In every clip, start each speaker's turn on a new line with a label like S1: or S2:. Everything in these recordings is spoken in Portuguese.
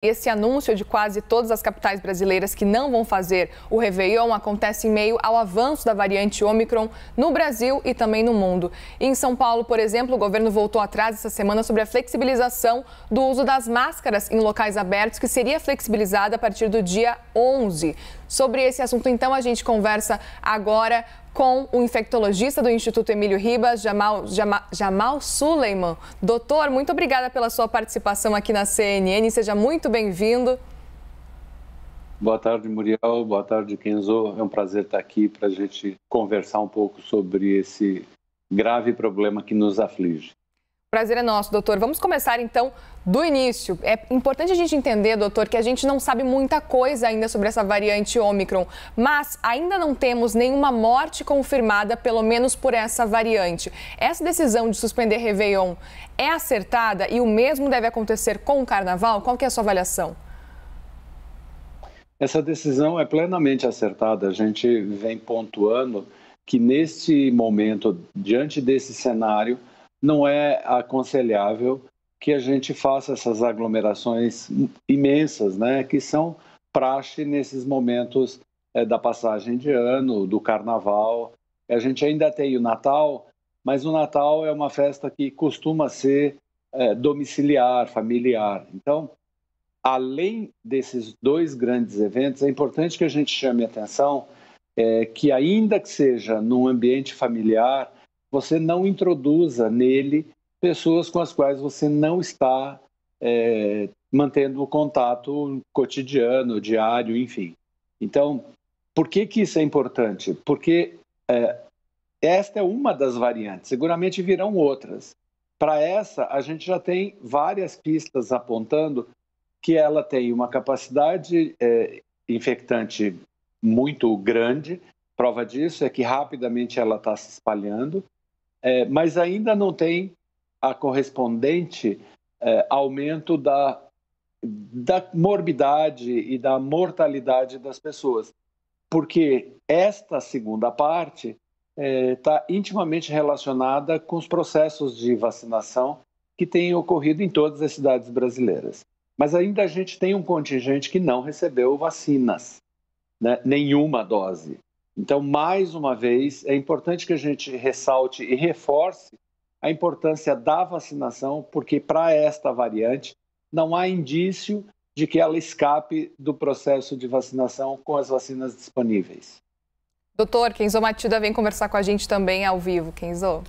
S1: Esse anúncio de quase todas as capitais brasileiras que não vão fazer o Réveillon acontece em meio ao avanço da variante Ômicron no Brasil e também no mundo. E em São Paulo, por exemplo, o governo voltou atrás essa semana sobre a flexibilização do uso das máscaras em locais abertos, que seria flexibilizada a partir do dia 11. Sobre esse assunto, então, a gente conversa agora com o infectologista do Instituto Emílio Ribas, Jamal Suleiman. Doutor, muito obrigada pela sua participação aqui na CNN. Seja muito bem-vindo.
S2: Boa tarde, Muriel. Boa tarde, Kenzo. É um prazer estar aqui para a gente conversar um pouco sobre esse grave problema que nos aflige.
S1: Prazer é nosso, doutor. Vamos começar, então, do início. É importante a gente entender, doutor, que a gente não sabe muita coisa ainda sobre essa variante Ômicron, mas ainda não temos nenhuma morte confirmada, pelo menos por essa variante. Essa decisão de suspender Réveillon é acertada e o mesmo deve acontecer com o Carnaval? Qual que é a sua avaliação?
S2: Essa decisão é plenamente acertada. A gente vem pontuando que, neste momento, diante desse cenário, não é aconselhável que a gente faça essas aglomerações imensas, né, que são praxe nesses momentos da passagem de ano, do Carnaval. A gente ainda tem o Natal, mas o Natal é uma festa que costuma ser domiciliar, familiar. Então, além desses dois grandes eventos, é importante que a gente chame a atenção que, ainda que seja num ambiente familiar, você não introduza nele pessoas com as quais você não está mantendo o contato cotidiano, diário, enfim. Então, por que isso é importante? Porque esta é uma das variantes, seguramente virão outras. Para essa, a gente já tem várias pistas apontando que ela tem uma capacidade infectante muito grande. Prova disso é que rapidamente ela está se espalhando. Mas ainda não tem a correspondente aumento da morbidade e da mortalidade das pessoas, porque esta segunda parte está intimamente relacionada com os processos de vacinação que têm ocorrido em todas as cidades brasileiras. Mas ainda a gente tem um contingente que não recebeu vacinas, né? Nenhuma dose. Então, mais uma vez, é importante que a gente ressalte e reforce a importância da vacinação, porque para esta variante não há indício de que ela escape do processo de vacinação com as vacinas disponíveis.
S1: Doutor, Kenzo Matida vem conversar com a gente também ao vivo. Kenzo.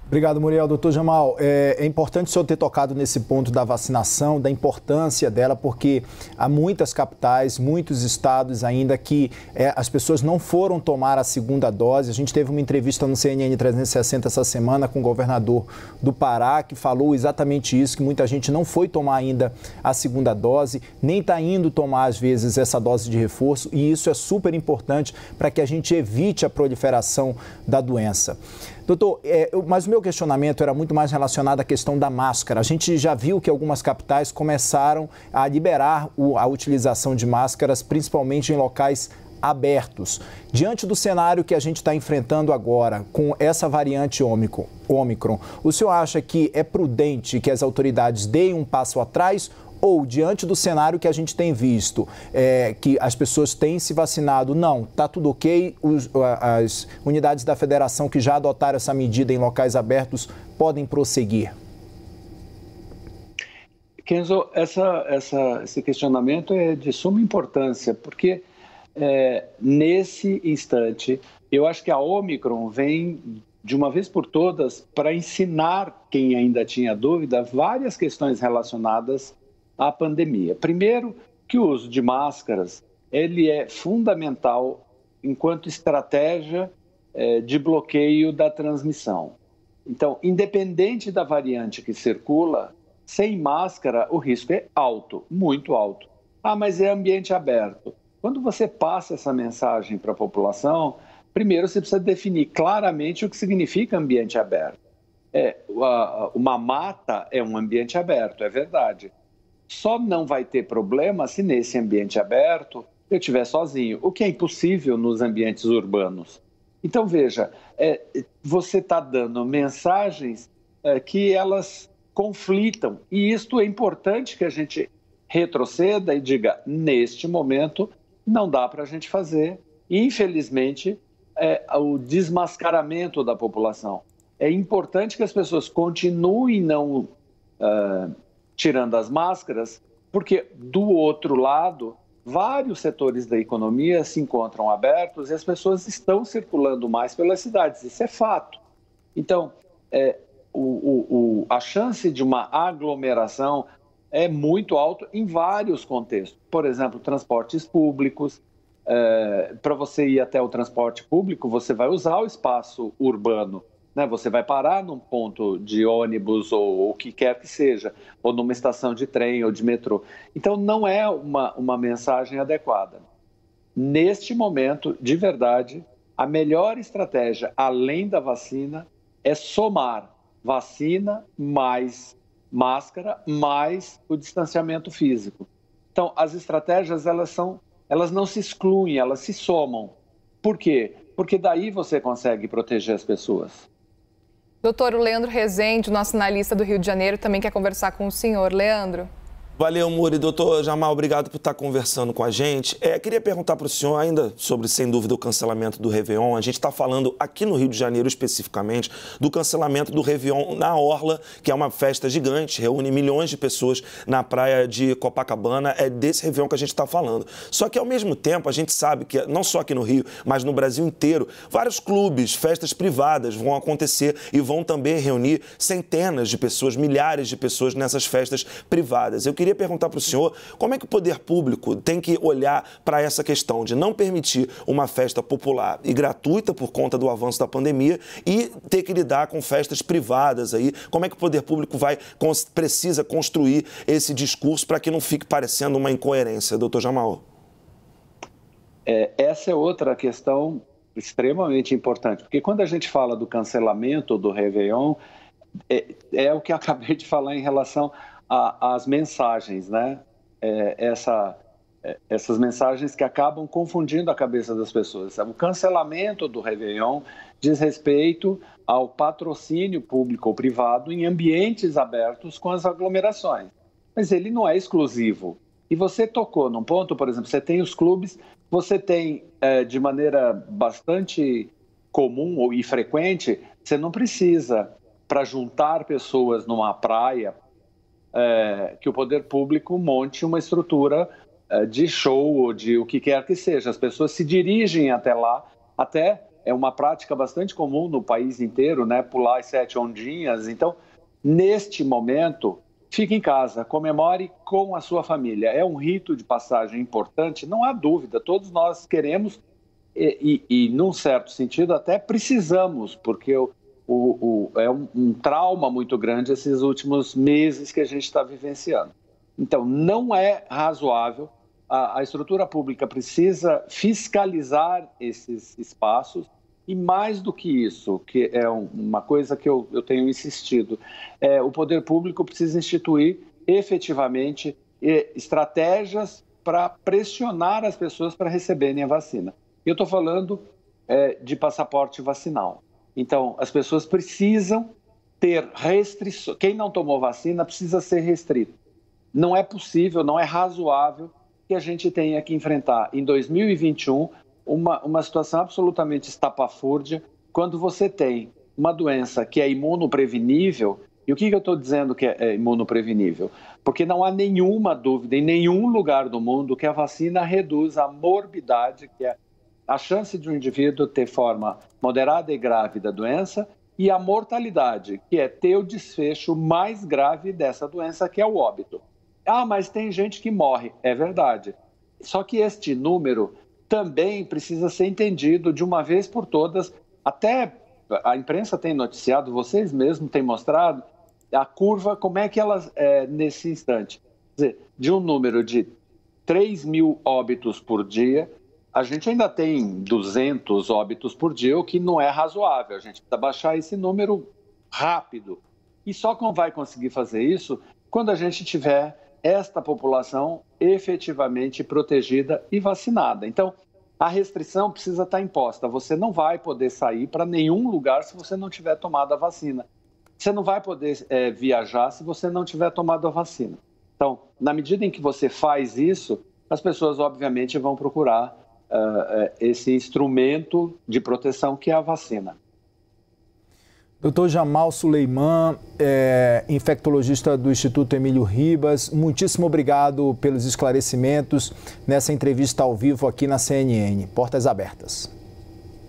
S3: Obrigado, Muriel. Doutor Jamal, é importante o senhor ter tocado nesse ponto da vacinação, da importância dela, porque há muitas capitais, muitos estados ainda que as pessoas não foram tomar a segunda dose. A gente teve uma entrevista no CNN 360 essa semana com o governador do Pará, que falou exatamente isso, que muita gente não foi tomar ainda a segunda dose, nem está indo tomar, às vezes, essa dose de reforço, e isso é super importante para que a gente evite a proliferação da doença. Doutor, mas o meu questionamento era muito mais relacionado à questão da máscara. A gente já viu que algumas capitais começaram a liberar a utilização de máscaras, principalmente em locais abertos. Diante do cenário que a gente está enfrentando agora, com essa variante Ômicron, o senhor acha que é prudente que as autoridades deem um passo atrás? Ou, diante do cenário que a gente tem visto, que as pessoas têm se vacinado, não, está tudo ok, as unidades da federação que já adotaram essa medida em locais abertos podem prosseguir?
S2: Kenzo, esse questionamento é de suma importância, porque nesse instante, eu acho que a Ômicron vem, de uma vez por todas, para ensinar quem ainda tinha dúvida várias questões relacionadas à pandemia. Primeiro, que o uso de máscaras ele é fundamental enquanto estratégia de bloqueio da transmissão. Então, independente da variante que circula, sem máscara o risco é alto, muito alto. Ah, mas é ambiente aberto. Quando você passa essa mensagem para a população, primeiro você precisa definir claramente o que significa ambiente aberto. Uma mata é um ambiente aberto, é verdade. Só não vai ter problema se nesse ambiente aberto eu estiver sozinho, o que é impossível nos ambientes urbanos. Então, veja, você está dando mensagens que elas conflitam, e isto é importante que a gente retroceda e diga, neste momento, não dá para a gente fazer. Infelizmente, o desmascaramento da população. É importante que as pessoas continuem não tirando as máscaras, porque do outro lado, vários setores da economia se encontram abertos e as pessoas estão circulando mais pelas cidades. Isso é fato. Então, a chance de uma aglomeração é muito alta em vários contextos. Por exemplo, transportes públicos. Para você ir até o transporte público, você vai usar o espaço urbano, né? Você vai parar num ponto de ônibus ou o que quer que seja, ou numa estação de trem ou de metrô. Então, não é uma mensagem adequada. Neste momento, de verdade, a melhor estratégia, além da vacina, é somar vacina mais máscara mais o distanciamento físico. Então, as estratégias, elas não se excluem, elas se somam. Por quê? Porque daí você consegue proteger as pessoas.
S1: Doutor Leandro Rezende, nosso analista do Rio de Janeiro, também quer conversar com o senhor. Leandro.
S4: Valeu, Muri. Doutor Jamal, obrigado por estar conversando com a gente. Queria perguntar para o senhor ainda sobre, sem dúvida, o cancelamento do Réveillon. A gente está falando aqui no Rio de Janeiro, especificamente, do cancelamento do Réveillon na Orla, que é uma festa gigante, reúne milhões de pessoas na praia de Copacabana. É desse Réveillon que a gente está falando. Só que, ao mesmo tempo, a gente sabe que, não só aqui no Rio, mas no Brasil inteiro, vários clubes, festas privadas vão acontecer e vão também reunir centenas de pessoas, milhares de pessoas nessas festas privadas. Eu queria perguntar para o senhor como é que o poder público tem que olhar para essa questão de não permitir uma festa popular e gratuita por conta do avanço da pandemia e ter que lidar com festas privadas aí. Como é que o poder público precisa construir esse discurso para que não fique parecendo uma incoerência, doutor Jamal?
S2: Essa é outra questão extremamente importante, porque quando a gente fala do cancelamento do Réveillon, é o que eu acabei de falar em relação às mensagens, né? Essas mensagens que acabam confundindo a cabeça das pessoas. O cancelamento do Réveillon diz respeito ao patrocínio público ou privado em ambientes abertos com as aglomerações. Mas ele não é exclusivo. E você tocou num ponto, por exemplo, você tem os clubes, você tem de maneira bastante comum e frequente, você não precisa, para juntar pessoas numa praia, que o poder público monte uma estrutura de show ou de o que quer que seja. As pessoas se dirigem até lá, até é uma prática bastante comum no país inteiro, né? Pular as 7 ondinhas. Então, neste momento, fique em casa, comemore com a sua família. É um rito de passagem importante, não há dúvida. Todos nós queremos e num certo sentido, até precisamos, porque é um trauma muito grande esses últimos meses que a gente está vivenciando. Então, não é razoável, a estrutura pública precisa fiscalizar esses espaços e, mais do que isso, que é uma coisa que eu tenho insistido, o poder público precisa instituir efetivamente estratégias para pressionar as pessoas para receberem a vacina. Eu estou falando de passaporte vacinal. Então, as pessoas precisam ter restrições. Quem não tomou vacina precisa ser restrito. Não é possível, não é razoável que a gente tenha que enfrentar em 2021 uma situação absolutamente estapafúrdia quando você tem uma doença que é imunoprevenível. E o que eu estou dizendo que é imunoprevenível? Porque não há nenhuma dúvida em nenhum lugar do mundo que a vacina reduz a morbidade, que é a chance de um indivíduo ter forma moderada e grave da doença, e a mortalidade, que é ter o desfecho mais grave dessa doença, que é o óbito. Ah, mas tem gente que morre. É verdade. Só que este número também precisa ser entendido de uma vez por todas. Até a imprensa tem noticiado, vocês mesmos têm mostrado a curva, como é que ela é nesse instante. Quer dizer, de um número de 3 mil óbitos por dia, a gente ainda tem 200 óbitos por dia, o que não é razoável. A gente precisa baixar esse número rápido. E só vai conseguir fazer isso quando a gente tiver esta população efetivamente protegida e vacinada. Então, a restrição precisa estar imposta. Você não vai poder sair para nenhum lugar se você não tiver tomado a vacina. Você não vai poder viajar se você não tiver tomado a vacina. Então, na medida em que você faz isso, as pessoas, obviamente, vão procurar esse instrumento de proteção que é a vacina.
S3: Dr. Jamal Suleiman, infectologista do Instituto Emílio Ribas, muitíssimo obrigado pelos esclarecimentos nessa entrevista ao vivo aqui na CNN. Portas abertas.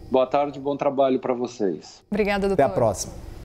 S2: Boa tarde, bom trabalho para vocês.
S1: Obrigada, doutor.
S3: Até a próxima.